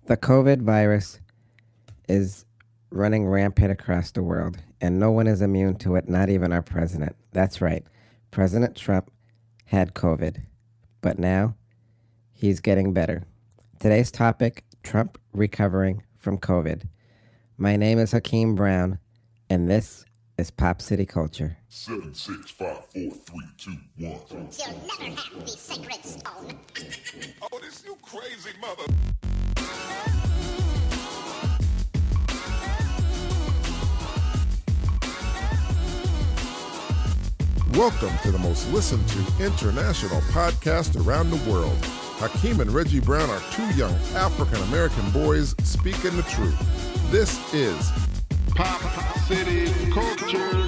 The COVID virus is running rampant across the world, and no one is immune to it, not even our president. That's right. President Trump had COVID, but now he's getting better. Today's topic, Trump recovering from COVID. My name is Hakeem Brown, and this is Pop City Culture. 7, 6, 5, 4, 3, 2, 1. You'll never have the sacred stone. Oh, this you crazy mother. Welcome to the most listened to international podcast around the world. Hakeem and Reggie Brown are two young African-American boys speaking the truth. This is Pop City Culture.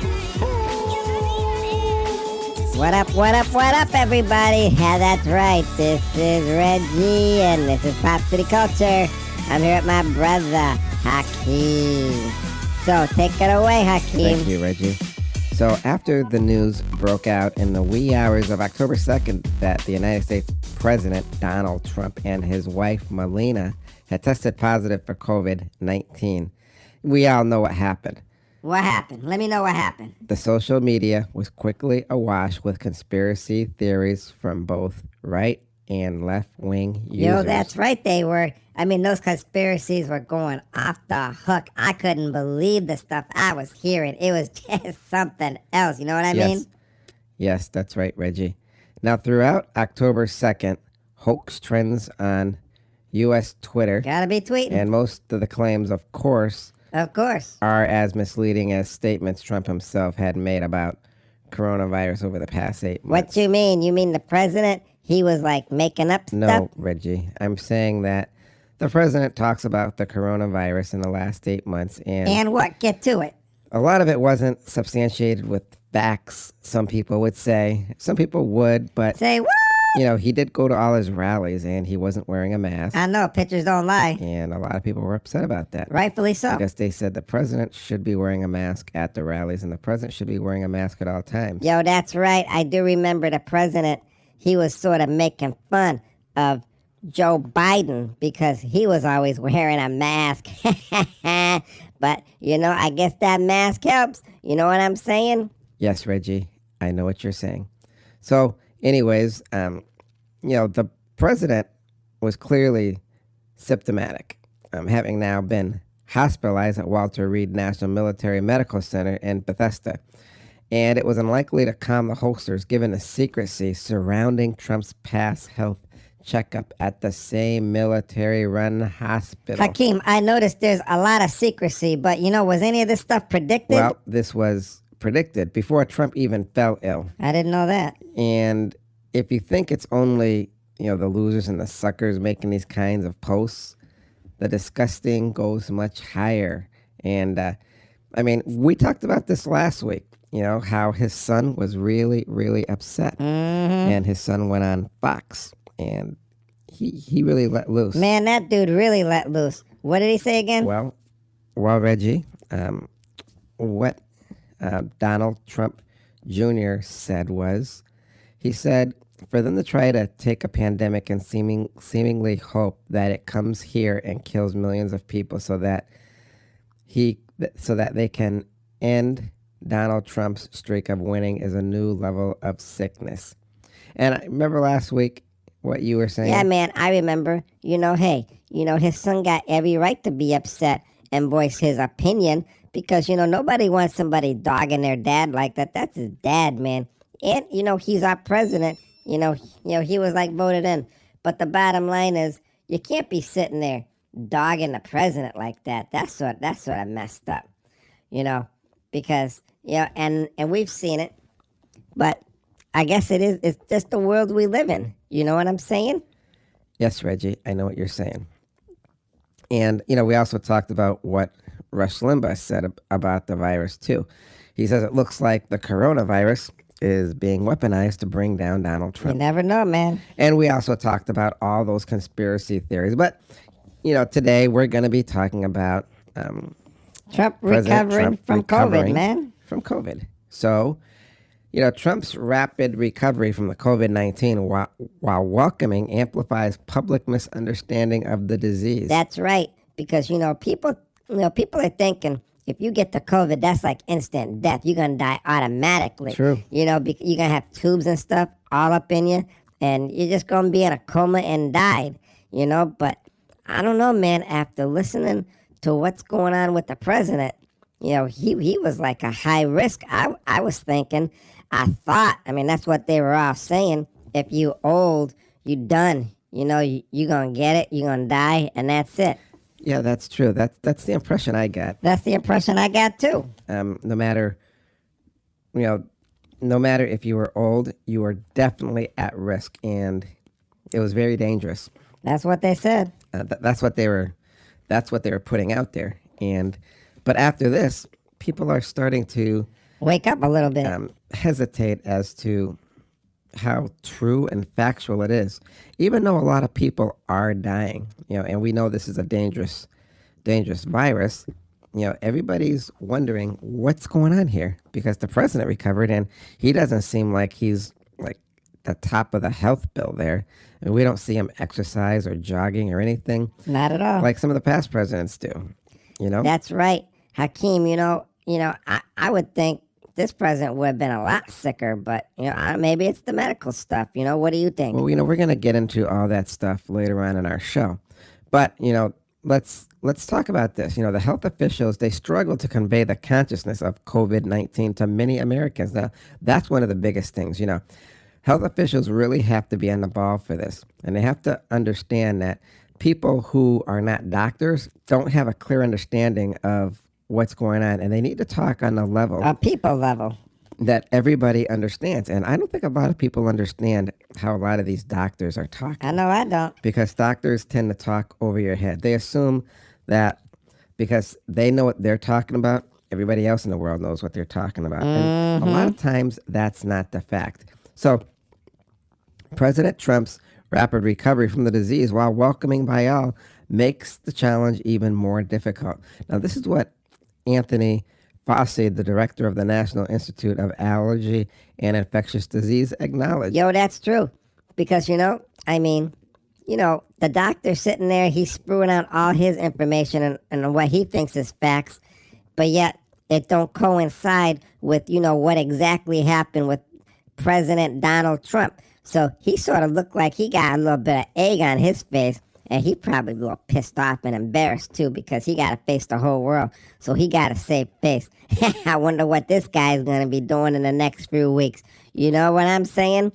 What up, everybody? Yeah, that's right. This is Reggie, and this is Pop City Culture. I'm here with my brother, Hakeem. So, take it away, Hakeem. Thank you, Reggie. So after the news broke out in the wee hours of October 2nd that the United States President Donald Trump and his wife Melania had tested positive for COVID-19, we all know what happened. What happened? Let me know what happened. The social media was quickly awash with conspiracy theories from both right and left-wing users. Yo, that's right, they were. I mean, those conspiracies were going off the hook. I couldn't believe the stuff I was hearing. It was just something else. You know what I mean? Yes, that's right, Reggie. Now, throughout October 2nd, hoax trends on U.S. Twitter. Gotta be tweeting. And most of the claims, of course, are as misleading as statements Trump himself had made about coronavirus over the past 8 months. What you mean? You mean the president? He was like making up stuff? No, Reggie. I'm saying that the president talks about the coronavirus in the last 8 months. And what? Get to it. A lot of it wasn't substantiated with facts, some people would say. Some people would, but... Say what? You know, he did go to all his rallies, and he wasn't wearing a mask. I know, pictures don't lie. And a lot of people were upset about that. Rightfully so. Because they said the president should be wearing a mask at the rallies, and the president should be wearing a mask at all times. Yo, that's right. I do remember the president, he was sort of making fun of Joe Biden because he was always wearing a mask. But, you know, I guess that mask helps. You know what I'm saying? Yes, Reggie, I know what you're saying. So, anyways, the president was clearly symptomatic, having now been hospitalized at Walter Reed National Military Medical Center in Bethesda. And it was unlikely to calm the hoaxers given the secrecy surrounding Trump's past health checkup at the same military-run hospital. Hakeem, I noticed there's a lot of secrecy, but, was any of this stuff predicted? Well, this was predicted before Trump even fell ill. I didn't know that. And if you think it's only, the losers and the suckers making these kinds of posts, the disgusting goes much higher. And, we talked about this last week, how his son was really, really upset. Mm-hmm. And his son went on Fox, and he really let loose. Man, that dude really let loose. What did he say again? Well, Reggie, what Donald Trump Jr. said was, he said, for them to try to take a pandemic and seemingly hope that it comes here and kills millions of people so that they can end Donald Trump's streak of winning is a new level of sickness. And I remember last week what you were saying. Yeah, man, I remember. His son got every right to be upset and voice his opinion because, nobody wants somebody dogging their dad like that. That's his dad, man. And, he's our president. He was like voted in. But the bottom line is, you can't be sitting there dogging the president like that. That's sort of messed up, because, and we've seen it. But I guess it's just the world we live in. You know what I'm saying? Yes, Reggie, I know what you're saying. And, we also talked about what Rush Limbaugh said about the virus, too. He says it looks like the coronavirus is being weaponized to bring down Donald Trump. You never know, man. And we also talked about all those conspiracy theories. But, today we're going to be talking about Trump recovering from COVID, man. From COVID. So, Trump's rapid recovery from the COVID-19 while welcoming amplifies public misunderstanding of the disease. That's right, because people are thinking if you get the COVID, that's like instant death. You're gonna die automatically. True. You're gonna have tubes and stuff all up in you, and you're just gonna be in a coma and died. But I don't know, man. After listening to what's going on with the president, he was like a high risk. I was thinking, I thought. I mean, that's what they were all saying. If you old, you done. You gonna get it. You gonna die, and that's it. Yeah, that's true. That's the impression I got. That's the impression I got too. No matter if you were old, you were definitely at risk, and it was very dangerous. That's what they said. That's what they were putting out there. But after this, people are starting to Wake up a little bit. hesitate as to how true and factual it is, even though a lot of people are dying. And we know this is a dangerous virus. Everybody's wondering what's going on here because the president recovered and he doesn't seem like he's like the top of the health bill there. And we don't see him exercise or jogging or anything Not at all. like some of the past presidents do. That's right, Hakeem. I would think this president would have been a lot sicker, but maybe it's the medical stuff. What do you think? Well, we're going to get into all that stuff later on in our show. But, let's talk about this. The health officials, they struggle to convey the consciousness of COVID-19 to many Americans. Now, that's one of the biggest things. Health officials really have to be on the ball for this. And they have to understand that people who are not doctors don't have a clear understanding of what's going on. And they need to talk on a level. A people level. That everybody understands. And I don't think a lot of people understand how a lot of these doctors are talking. I know I don't. Because doctors tend to talk over your head. They assume that because they know what they're talking about, everybody else in the world knows what they're talking about. And a lot of times that's not the fact. So President Trump's rapid recovery from the disease while welcoming by all makes the challenge even more difficult. Now, this is what Anthony Fauci, the director of the National Institute of Allergy and Infectious Disease, acknowledged. Yo, that's true. Because, the doctor sitting there, he's spewing out all his information and what he thinks is facts, but yet it don't coincide with, what exactly happened with President Donald Trump. So he sort of looked like he got a little bit of egg on his face, and he probably a little pissed off and embarrassed too because he got to face the whole world. So he got to save face. I wonder what this guy's going to be doing in the next few weeks. You know what I'm saying?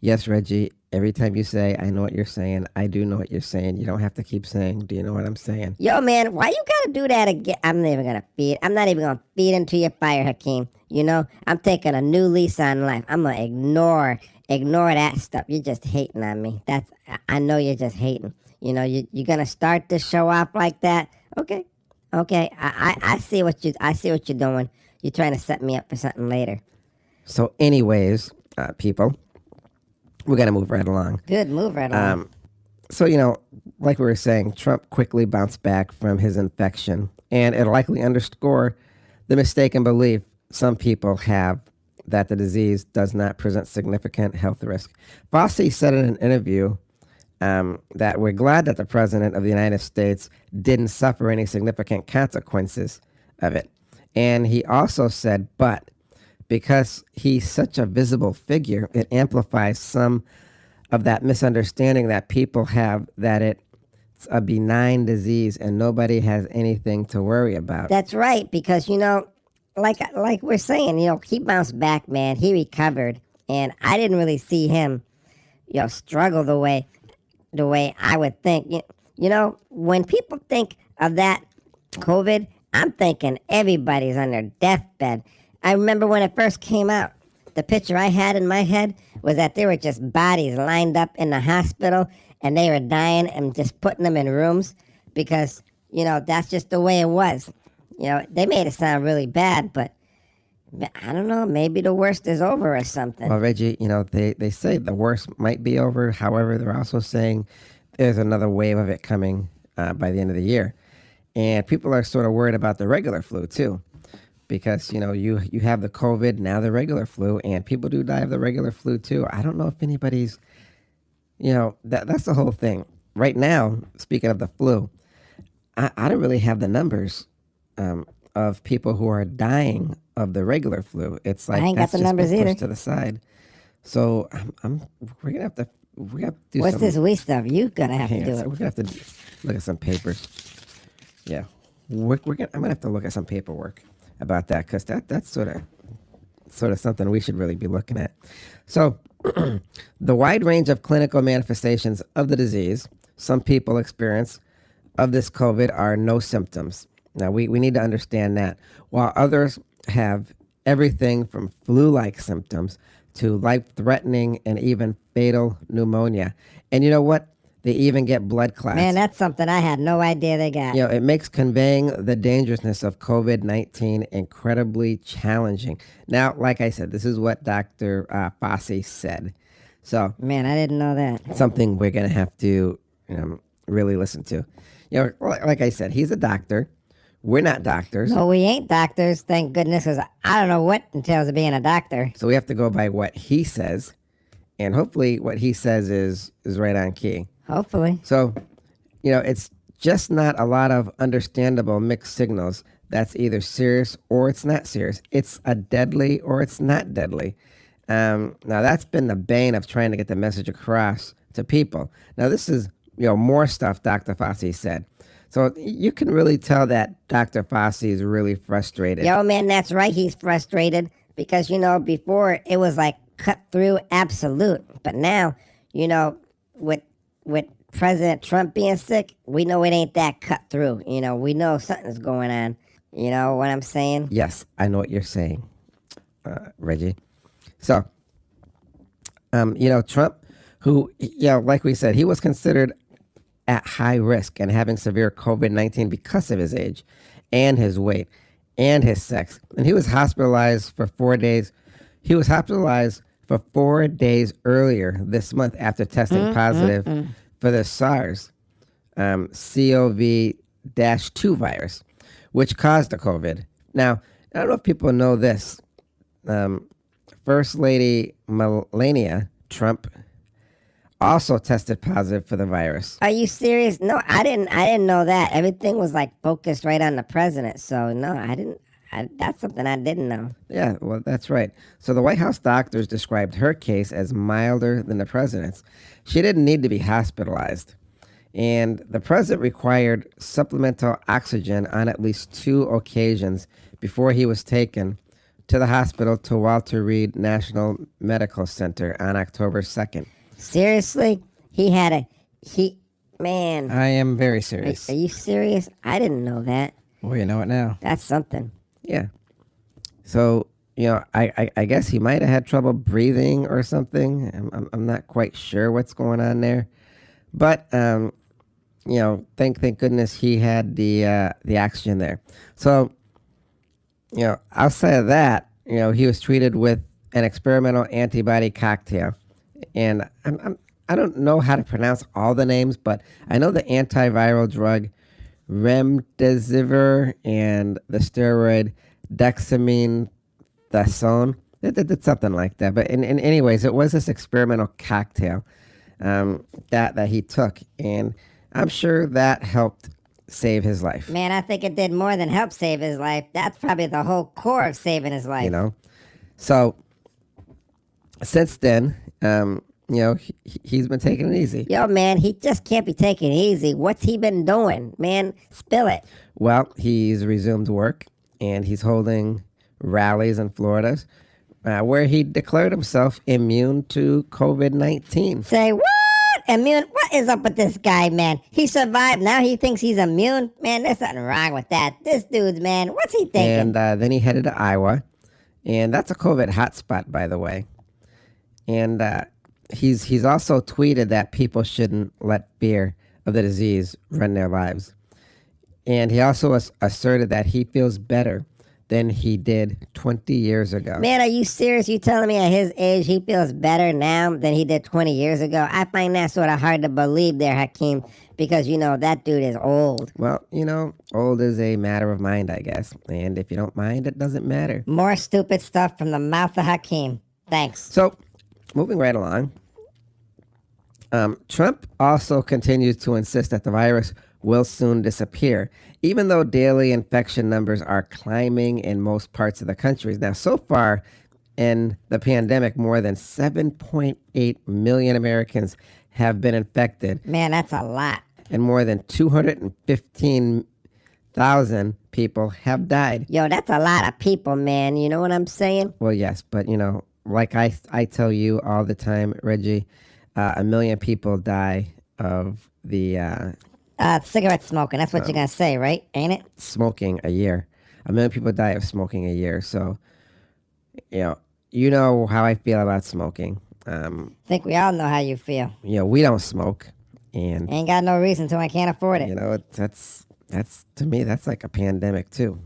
Yes, Reggie. Every time you say, I know what you're saying, I do know what you're saying. You don't have to keep saying, do you know what I'm saying? Yo, man, why you got to do that again? I'm not even going to feed into your fire, Hakeem. I'm taking a new lease on life. I'm going to ignore that stuff. You're just hating on me. I know you're just hating. You're gonna start this show off like that. Okay. I see what you're doing. You're trying to set me up for something later. So, anyways, people, we got to move right along. Good, move right along. So, like we were saying, Trump quickly bounced back from his infection, and it'll likely underscore the mistaken belief some people have that the disease does not present significant health risk. Fauci said in an interview that we're glad that the president of the United States didn't suffer any significant consequences of it. And he also said, but because he's such a visible figure, it amplifies some of that misunderstanding that people have that it's a benign disease and nobody has anything to worry about. That's right, because, like we're saying, he bounced back, man. He recovered, and I didn't really see him, struggle the way I would think. When people think of that COVID, I'm thinking everybody's on their deathbed. I remember when it first came out, the picture I had in my head was that there were just bodies lined up in the hospital, and they were dying and just putting them in rooms because, that's just the way it was. They made it sound really bad, but I don't know, maybe the worst is over or something. Well, Reggie, they say the worst might be over. However, they're also saying there's another wave of it coming by the end of the year. And people are sort of worried about the regular flu, too, because you have the COVID, now the regular flu, and people do die of the regular flu too. I don't know if anybody's that's the whole thing. Right now, speaking of the flu, I don't really have the numbers of people who are dying of the regular flu. It's I like ain't got that's the just numbers been pushed either. to the side. So we're gonna have to do What's some. this we stuff? You gonna have to Hang do on, so it. we're gonna have to look at some papers. Yeah, I'm gonna have to look at some paperwork about that because that's sort of something we should really be looking at. So, the wide range of clinical manifestations of the disease some people experience of this COVID are no symptoms. Now, we need to understand that, while others have everything from flu like symptoms to life threatening and even fatal pneumonia. And you know what? They even get blood clots. Man, that's something I had no idea they got. It makes conveying the dangerousness of COVID-19 incredibly challenging. Now, like I said, this is what Dr. Fossey said. So, Man, I didn't know that. something we're going to have to really listen to. Like I said, he's a doctor. We're not doctors. No, we ain't doctors, thank goodness, 'cause I don't know what entails of being a doctor. So we have to go by what he says. And hopefully what he says is right on key. Hopefully. So, it's just not a lot of understandable mixed signals that's either serious or it's not serious. It's a deadly or it's not deadly. Now, that's been the bane of trying to get the message across to people. Now, this is, more stuff Dr. Fossey said. So you can really tell that Dr. Fossey is really frustrated. Yo, man, that's right. He's frustrated because, before it was like cut through absolute. But now, with President Trump being sick, we know it ain't that cut through. We know something's going on. You know what I'm saying? Yes, I know what you're saying, Reggie. So, Trump, who, like we said, he was considered at high risk and having severe COVID-19 because of his age and his weight and his sex. And he was hospitalized for 4 days. He was hospitalized for 4 days earlier this month after testing positive for the SARS CoV-2 virus, which caused the COVID. Now, I don't know if people know this. First Lady Melania Trump also tested positive for the virus. Are you serious? No, I didn't know that. Everything was like focused right on the president. So no, I didn't. That's something I didn't know. Yeah, well, that's right. So the White House doctors described her case as milder than the president's. She didn't need to be hospitalized. And the president required supplemental oxygen on at least 2 occasions before he was taken to the hospital to Walter Reed National Medical Center on October 2nd. Seriously? Man. I am very serious. Are you serious? I didn't know that. Well, you know it now. That's something. Yeah. So, I guess he might have had trouble breathing or something. I'm not quite sure what's going on there. But, thank goodness he had the oxygen there. So, outside of that, he was treated with an experimental antibody cocktail. And I don't know how to pronounce all the names, but I know the antiviral drug remdesivir and the steroid dexamethasone. It's something like that. But in anyways, it was this experimental cocktail that he took, and I'm sure that helped save his life. Man, I think it did more than help save his life. That's probably the whole core of saving his life. So since then, he's been taking it easy. Yo, man, he just can't be taking it easy. What's he been doing? Man, spill it. Well, he's resumed work, and he's holding rallies in Florida where he declared himself immune to COVID-19. Say what? Immune? What is up with this guy, man? He survived. Now he thinks he's immune? Man, there's something wrong with that. This dude's, man, what's he thinking? And then he headed to Iowa, and that's a COVID hotspot, by the way. And he's also tweeted that people shouldn't let fear of the disease run their lives. And he also asserted that he feels better than he did 20 years ago. Man, are you serious? You telling me at his age he feels better now than he did 20 years ago? I find that sort of hard to believe there, Hakeem, because, that dude is old. Well, old is a matter of mind, I guess. And if you don't mind, it doesn't matter. More stupid stuff from the mouth of Hakeem. Thanks. So, moving right along, Trump also continues to insist that the virus will soon disappear, even though daily infection numbers are climbing in most parts of the country. Now, so far in the pandemic, more than 7.8 million Americans have been infected. Man, that's a lot. And more than 215,000 people have died. Yo, that's a lot of people, man. You know what I'm saying? Well, yes, but like I tell you all the time, Reggie, 1 million people die of the cigarette smoking. That's what you're going to say, right? Ain't it? smoking a year. 1 million people die of smoking a year. So, you know how I feel about smoking. I think we all know how you feel. We don't smoke, and Ain't got no reason to. I can't afford it. that's to me that's like a pandemic too.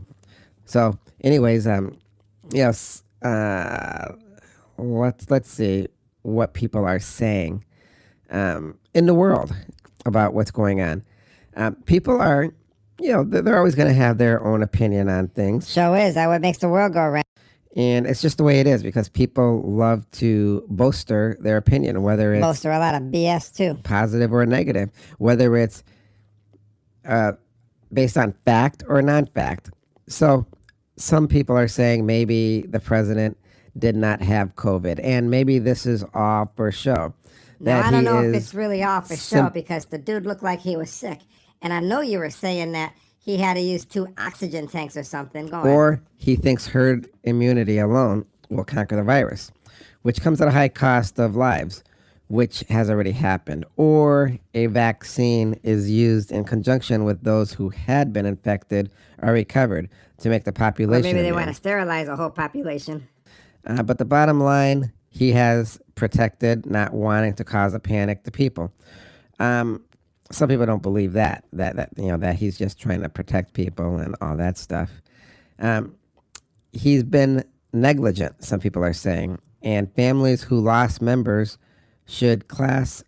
So, anyways, yes, let's see what people are saying in the world about what's going on. People are, they're always going to have their own opinion on things. Show is. That what makes the world go round. And it's just the way it is because people love to bolster their opinion, whether it's Bolster a lot of BS too. positive or negative, whether it's based on fact or non-fact. So some people are saying maybe the president did not have COVID, and maybe this is all for show. Now, I That don't he know if is it's really all for show because the dude looked like he was sick. And I know you were saying that he had to use 2 oxygen tanks or something. Go on. or he thinks herd immunity alone will conquer the virus, which comes at a high cost of lives, which has already happened, or a vaccine is used in conjunction with those who had been infected or recovered to make the Or population maybe they immune. want to sterilize a whole population. But the bottom line, he has protected, not wanting to cause a panic to people. Some people don't believe that he's just trying to protect people and all that stuff. He's been negligent, some people are saying, and families who lost members should class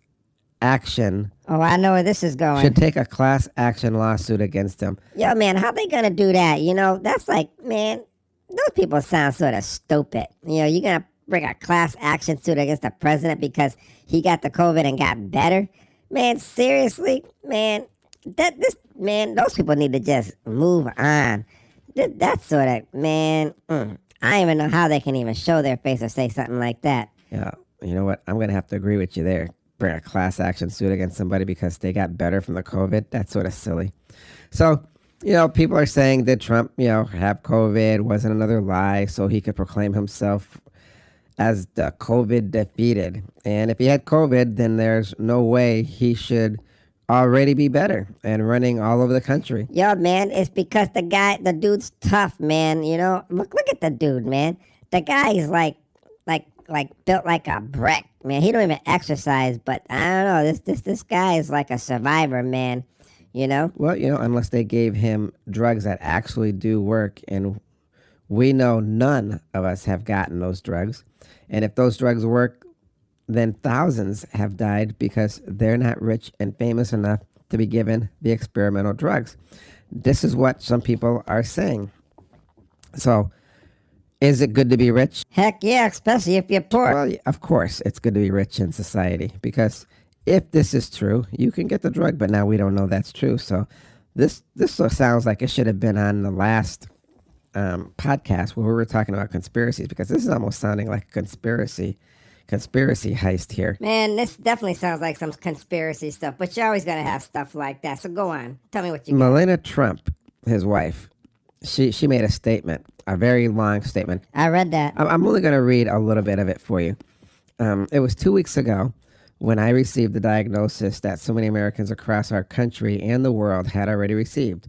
action Oh, I know where this is going. should take a class action lawsuit against him. Yo, man, how they gonna do that? That's like, man, those people sound sort of stupid. You're gonna bring a class action suit against the president because he got the COVID and got better? Man, seriously, man, those people need to just move on. That sort of, man, I don't even know how they can even show their face or say something like that. Yeah, you know what? I'm going to have to agree with you there. Bring a class action suit against somebody because they got better from the COVID. That's sort of silly. So, people are saying that Trump, have COVID, wasn't another lie, so he could proclaim himself as the COVID defeated. And if he had COVID, then there's no way he should already be better and running all over the country. Yo, man, it's because the dude's tough, man. Look at the dude, man. The guy is like built like a brick, man. He don't even exercise, but I don't know. This guy is like a survivor, man. Well, unless they gave him drugs that actually do work, and we know none of us have gotten those drugs. And if those drugs work, then thousands have died because they're not rich and famous enough to be given the experimental drugs. This is what some people are saying. So, is it good to be rich? Heck yeah, especially if you're poor. Well, of course, it's good to be rich in society because if this is true, you can get the drug, but now we don't know that's true. So, this sounds like it should have been on the last podcast where we were talking about conspiracies, because this is almost sounding like a conspiracy heist here. Man, this definitely sounds like some conspiracy stuff, but you're always going to have stuff like that. So go on. Tell me what you got. Melania Trump, his wife, she made a statement, a very long statement. I read that. I'm only going to read a little bit of it for you. It was 2 weeks ago when I received the diagnosis that so many Americans across our country and the world had already received.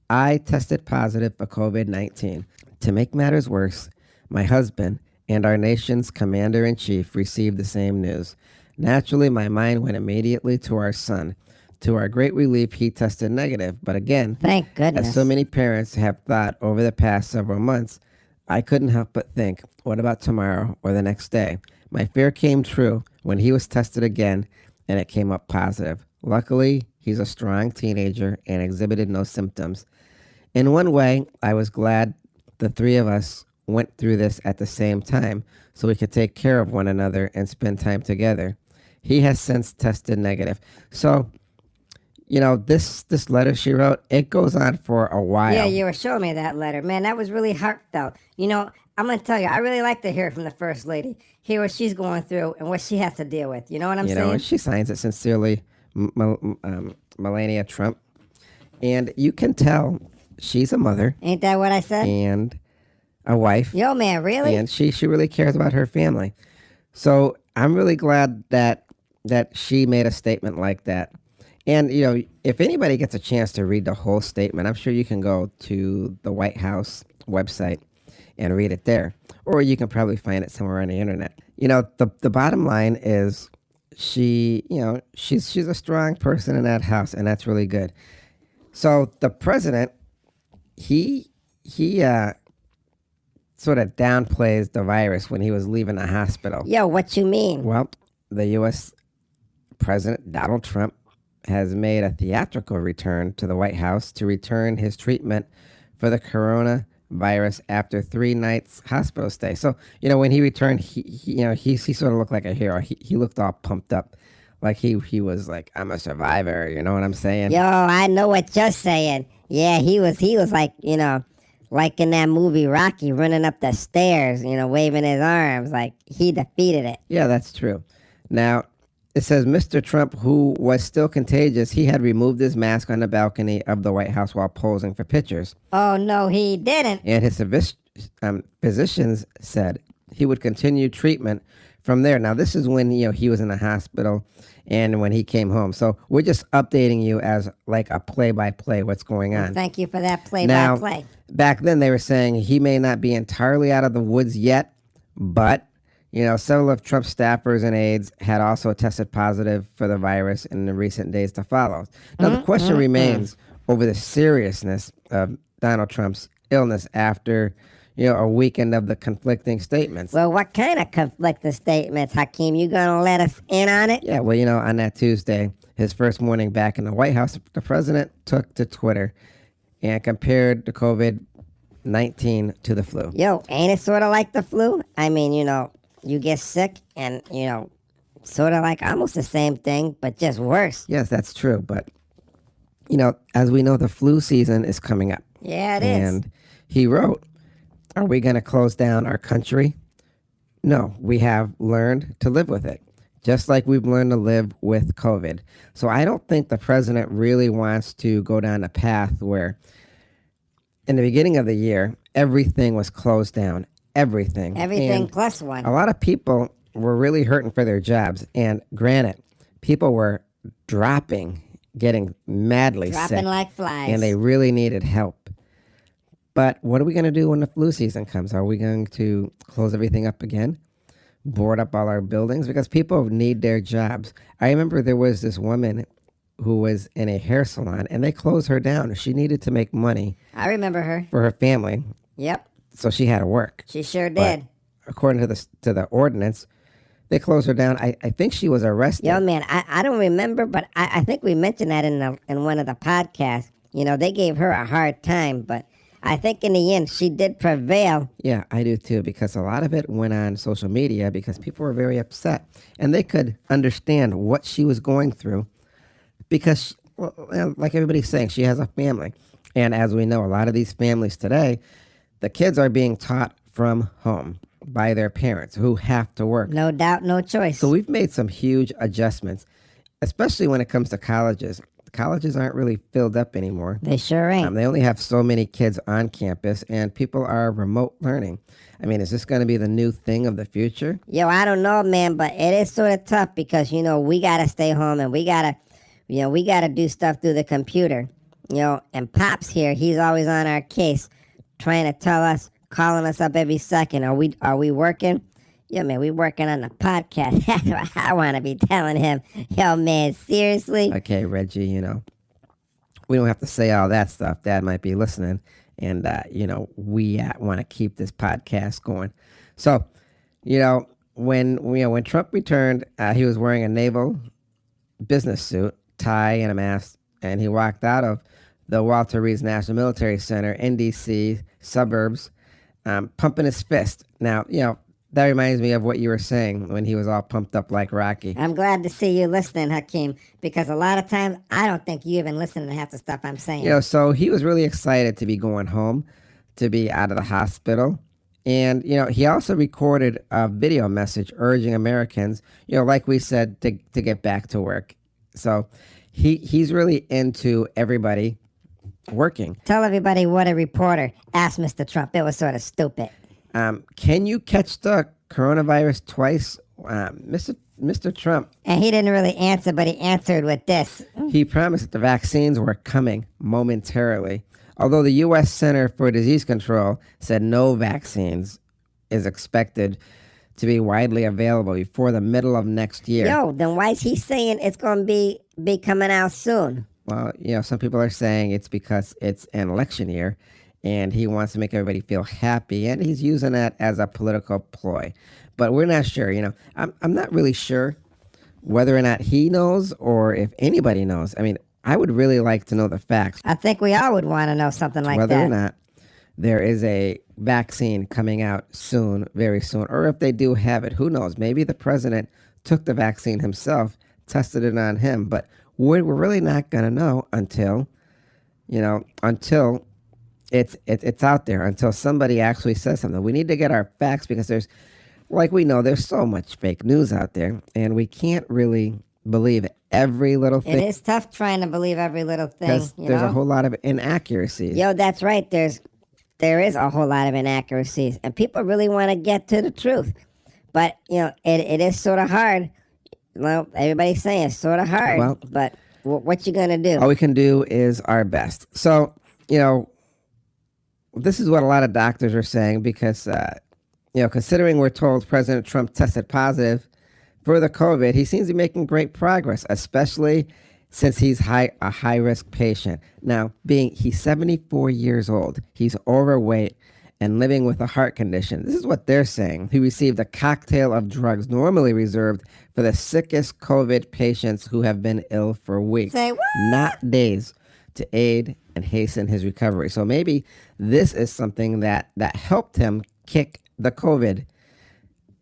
I tested positive for COVID-19. To make matters worse, my husband and our nation's commander-in-chief received the same news. Naturally, my mind went immediately to our son, To our great relief, he tested negative. But again, Thank goodness. as so many parents have thought over the past several months, I couldn't help but think, what about tomorrow or the next day? My fear came true when he was tested again and it came up positive. Luckily, he's a strong teenager and exhibited no symptoms. In one way, I was glad the three of us went through this at the same time so we could take care of one another and spend time together. He has since tested negative. So, this letter she wrote, it goes on for a while. Yeah, you were showing me that letter. Man, that was really heartfelt. I'm going to tell you, I really like to hear from the First Lady, hear what she's going through and what she has to deal with. You know what I'm saying? And she signs it sincerely, Melania Trump. And you can tell she's a mother. Ain't that what I said? And a wife. Yo, man, really? And she really cares about her family. So I'm really glad that she made a statement like that. And, if anybody gets a chance to read the whole statement, I'm sure you can go to the White House website and read it there. Or you can probably find it somewhere on the internet. The bottom line is she's a strong person in that house, and that's really good. So the president, he sort of downplays the virus when he was leaving the hospital. Yo, what you mean? Well, the U.S. President Donald Trump has made a theatrical return to the White House to return his treatment for the coronavirus after 3 nights hospital stay. So, when he returned, he sort of looked like a hero. He looked all pumped up, like he was like, I'm a survivor. You know what I'm saying? Yo, I know what you're saying. Yeah, he was like, like in that movie Rocky, running up the stairs, waving his arms like he defeated it. Yeah, that's true. Now, it says Mr. Trump, who was still contagious, he had removed his mask on the balcony of the White House while posing for pictures. Oh, no, he didn't. And his physicians said he would continue treatment from there. Now, this is when, he was in the hospital and when he came home. So we're just updating you as like a play-by-play what's going on. Thank you for that play-by-play. Now, back then they were saying he may not be entirely out of the woods yet, but several of Trump's staffers and aides had also tested positive for the virus in the recent days to follow. Now, the question remains over the seriousness of Donald Trump's illness after, a weekend of the conflicting statements. Well, what kind of conflicting statements, Hakeem? You gonna let us in on it? Yeah, well, on that Tuesday, his first morning back in the White House, the president took to Twitter and compared the COVID-19 to the flu. Yo, ain't it sort of like the flu? I mean, you get sick and, sort of like almost the same thing, but just worse. Yes, that's true. But, as we know, the flu season is coming up. Yeah, it is. And he wrote, are we going to close down our country? No, we have learned to live with it, just like we've learned to live with COVID. So I don't think the president really wants to go down a path where in the beginning of the year, everything was closed down. Everything. Everything plus one. A lot of people were really hurting for their jobs. And granted, people were getting madly sick. Dropping like flies. And they really needed help. But what are we going to do when the flu season comes? Are we going to close everything up again? Board up all our buildings? Because people need their jobs. I remember there was this woman who was in a hair salon, and they closed her down. She needed to make money. I remember her. For her family. Yep. So she had to work. She sure did. But according to the ordinance, they closed her down. I think she was arrested. Yo, man, I don't remember, but I think we mentioned that in one of the podcasts. They gave her a hard time, but I think in the end, she did prevail. Yeah, I do too, because a lot of it went on social media because people were very upset. And they could understand what she was going through because, like everybody's saying, she has a family. And as we know, a lot of these families today, the kids are being taught from home by their parents who have to work. No doubt, no choice. So we've made some huge adjustments, especially when it comes to colleges. Colleges aren't really filled up anymore. They sure ain't. They only have so many kids on campus, and people are remote learning. I mean, is this going to be the new thing of the future? Yo, I don't know, man, but it is sort of tough because, we got to stay home and we got to do stuff through the computer. And Pops here, he's always on our case, trying to tell us, calling us up every second. Are we working? Yo, man, we working on the podcast. That's what I want to be telling him. Yo, man, seriously? Okay, Reggie, we don't have to say all that stuff. Dad might be listening, and we want to keep this podcast going. So, when Trump returned, he was wearing a naval business suit, tie, and a mask, and he walked out of the Walter Reed National Military Center in D.C. suburbs, pumping his fist. Now, that reminds me of what you were saying when he was all pumped up like Rocky. I'm glad to see you listening, Hakeem, because a lot of times I don't think you even listen to half the stuff I'm saying. So he was really excited to be going home, to be out of the hospital. And, he also recorded a video message urging Americans, like we said, to get back to work. So he's really into everybody working. Tell everybody what a reporter asked Mr. Trump. It was sort of stupid. Can you catch the coronavirus twice, Mr. Trump? And he didn't really answer, but he answered with this. He promised that the vaccines were coming momentarily. Although the U.S. Center for Disease Control said no vaccines is expected to be widely available before the middle of next year. Yo, then why is he saying it's going to be coming out soon? Well, some people are saying it's because it's an election year and he wants to make everybody feel happy, and he's using that as a political ploy. But we're not sure. I'm not really sure whether or not he knows or if anybody knows. I mean, I would really like to know the facts. I think we all would want to know something like whether that. Or not there is a vaccine coming out soon, very soon, or if they do have it, who knows? Maybe the president took the vaccine himself, tested it on him, but we're really not going to know until it's out there, until somebody actually says something. We need to get our facts because there's so much fake news out there, and we can't really believe every little thing. It is tough trying to believe every little thing. Because there's a whole lot of inaccuracies. Yo, that's right. There is a whole lot of inaccuracies, and people really want to get to the truth. But, it is sort of hard. Well, everybody's saying it's sort of hard. Well, but what you going to do? All we can do is our best. So, this is what a lot of doctors are saying because, considering we're told President Trump tested positive for the COVID, he seems to be making great progress, especially since he's a high-risk patient. Now, he's 74 years old, he's overweight and living with a heart condition. This is what they're saying. He received a cocktail of drugs normally reserved for the sickest COVID patients who have been ill for weeks, Say what? not days, to aid and hasten his recovery. So maybe this is something that helped him kick the COVID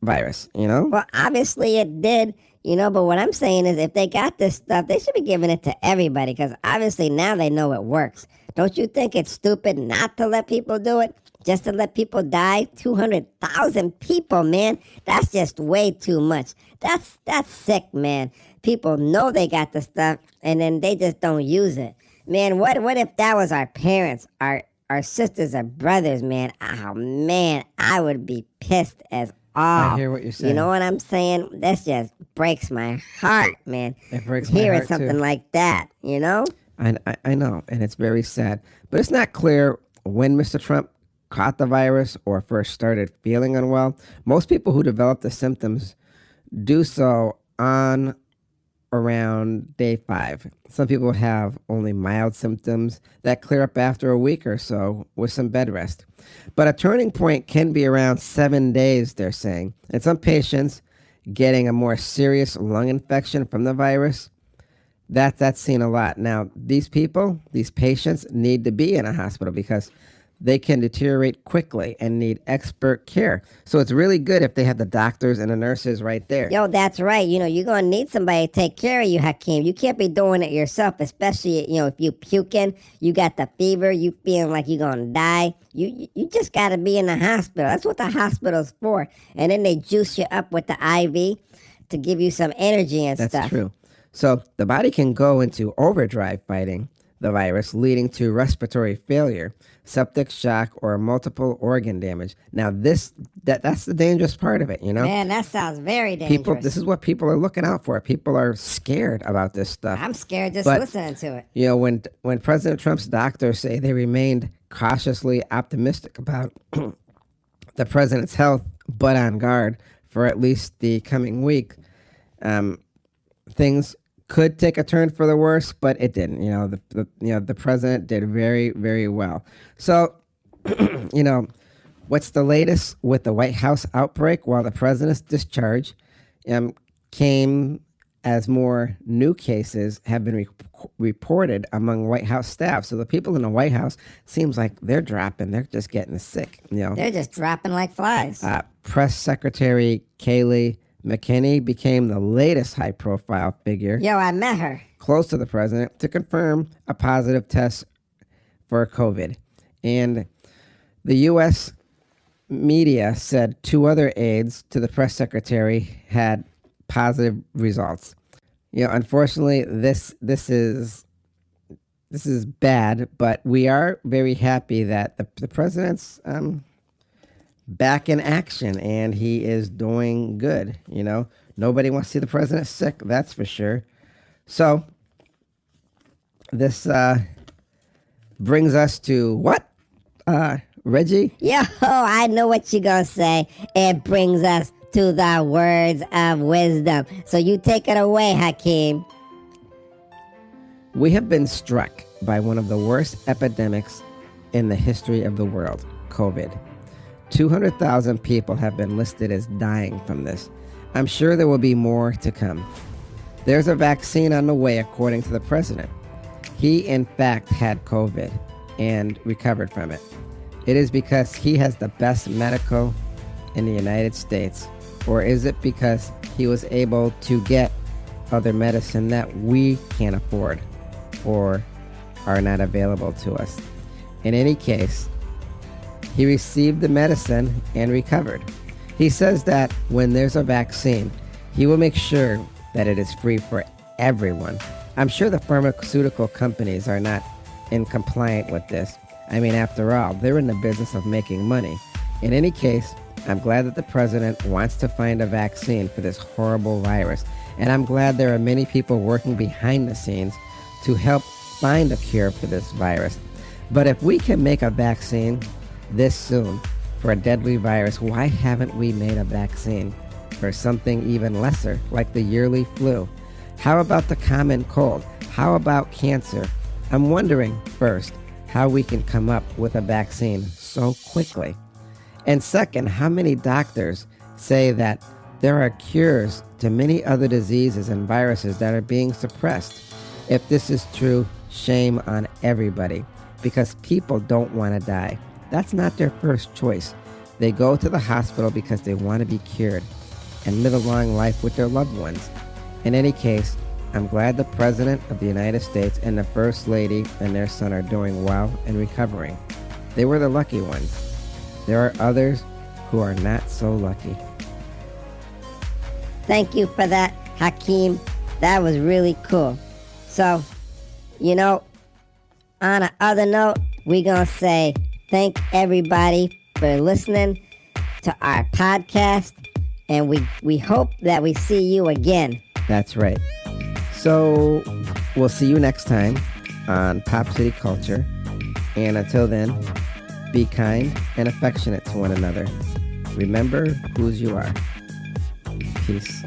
virus, Well, obviously it did, but what I'm saying is if they got this stuff, they should be giving it to everybody because obviously now they know it works. Don't you think it's stupid not to let people do it? Just to let people die? 200,000 people, man. That's just way too much. That's sick, man. People know they got the stuff and then they just don't use it. Man, what if that was our parents, our sisters or brothers, man? Oh, man, I would be pissed as all. I hear what you're saying. You know what I'm saying? That just breaks my heart, man. It breaks my Hearing heart, something too. like that, I know, and it's very sad. But it's not clear when Mr. Trump caught the virus or first started feeling unwell. Most people who develop the symptoms do so on around day 5. Some people have only mild symptoms that clear up after a week or so with some bed rest. But a turning point can be around 7 days, they're saying. And some patients getting a more serious lung infection from the virus, that's seen a lot. Now, these patients need to be in a hospital because they can deteriorate quickly and need expert care. So it's really good if they have the doctors and the nurses right there. Yo, that's right. You're going to need somebody to take care of you, Hakeem. You can't be doing it yourself, especially, if you puking, you got the fever, you feeling like you're going to die. You just got to be in the hospital. That's what the hospital's for. And then they juice you up with the IV to give you some energy and stuff. That's true. So the body can go into overdrive fighting the virus, leading to respiratory failure, septic shock, or multiple organ damage. Now, that's the dangerous part of it, Man, that sounds very dangerous. This is what people are looking out for. People are scared about this stuff. I'm scared just But, listening to it. When President Trump's doctors say they remained cautiously optimistic about the president's health, but on guard for at least the coming week, things could take a turn for the worse, but it didn't. The president did very, very well. So, what's the latest with the White House outbreak? While the president's discharge came as more new cases have been reported among White House staff. So the people in the White House seems like they're dropping. They're just getting sick. They're just dropping like flies. Press Secretary Kayleigh McEnany became the latest high-profile figure. Yo, I met her. Close to the president to confirm a positive test for COVID. And the U.S. media said 2 other aides to the press secretary had positive results. Unfortunately, this is bad, but we are very happy that the president's back in action and he is doing good. Nobody wants to see the president sick, that's for sure. So this brings us to what? Reggie? Yo, I know what you're gonna say. It brings us to the words of wisdom. So you take it away, Hakeem. We have been struck by one of the worst epidemics in the history of the world, COVID. 200,000 people have been listed as dying from this. I'm sure there will be more to come. There's a vaccine on the way, according to the president. He, in fact, had COVID and recovered from it. It is because he has the best medical in the United States, or is it because he was able to get other medicine that we can't afford or are not available to us? In any case, he received the medicine and recovered. He says that when there's a vaccine, he will make sure that it is free for everyone. I'm sure the pharmaceutical companies are not in compliant with this. I mean, after all, they're in the business of making money. In any case, I'm glad that the president wants to find a vaccine for this horrible virus. And I'm glad there are many people working behind the scenes to help find a cure for this virus. But if we can make a vaccine this soon for a deadly virus, why haven't we made a vaccine for something even lesser, like the yearly flu? How about the common cold? How about cancer? I'm wondering, first, how we can come up with a vaccine so quickly. And second, how many doctors say that there are cures to many other diseases and viruses that are being suppressed? If this is true, shame on everybody, because people don't want to die. That's not their first choice. They go to the hospital because they want to be cured and live a long life with their loved ones. In any case, I'm glad the President of the United States and the First Lady and their son are doing well and recovering. They were the lucky ones. There are others who are not so lucky. Thank you for that, Hakeem. That was really cool. So, on another note, we're going to say thank everybody for listening to our podcast, and we hope that we see you again. That's right. So we'll see you next time on Pop City Culture. And until then, be kind and affectionate to one another. Remember whose you are. Peace.